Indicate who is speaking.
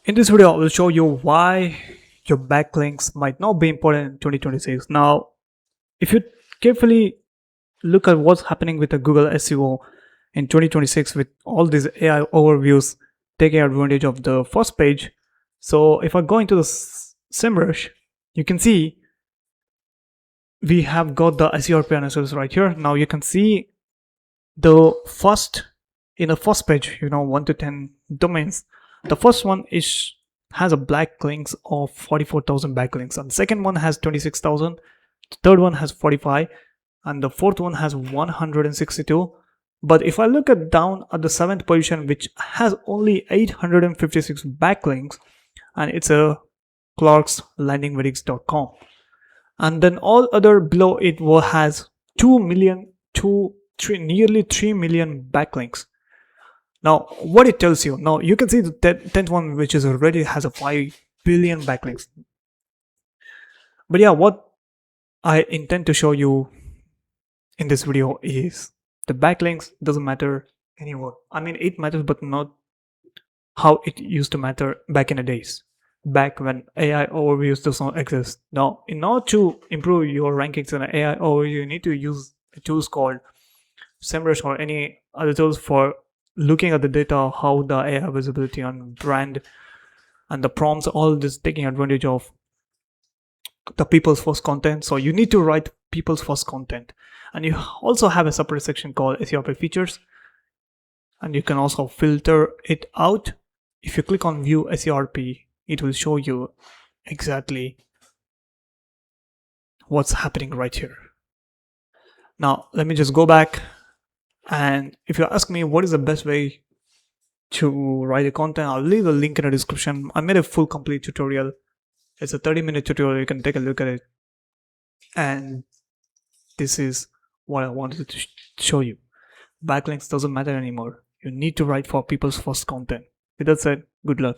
Speaker 1: In this video, I will show you why your backlinks might not be important in 2026. Now, if you carefully look at what's happening with the Google SEO in 2026 with all these AI overviews taking advantage of the first page. So if I go into the SEMrush, you can see we have got the SEO analysis right here. Now you can see the first page, 1 to 10 domains. The first one has a backlinks of 44,000 backlinks, and the second one has 26,000. The third one has 45, and the fourth one has 162. But if I look down at the seventh position, which has only 856 backlinks, and it's a clarkslandingmedics.com, and then all other below it has 2 million to nearly 3 million backlinks. Now, what it tells you, now you can see the 10th one, which is already has a 5 billion backlinks. But yeah, what I intend to show you in this video is the backlinks doesn't matter anymore. I mean, it matters, but not how it used to matter back in the days, back when AI overviews does not exist. Now, in order to improve your rankings in an AI overview, you need to use tools called SEMrush or any other tools for looking at the data, how the AI visibility and brand and the prompts, all this taking advantage of the people's first content. So you need to write people's first content, and you also have a separate section called SEO features, and you can also filter it out. If you click on view SEO, it will show you exactly what's happening right here. Now let me just go back. And if you ask me what is the best way to write a content, I'll leave a link in the description. I made a full complete tutorial. It's a 30-minute tutorial. You can take a look at it. And this is what I wanted to show you. Backlinks doesn't matter anymore. You need to write for people's first content. With that said, good luck.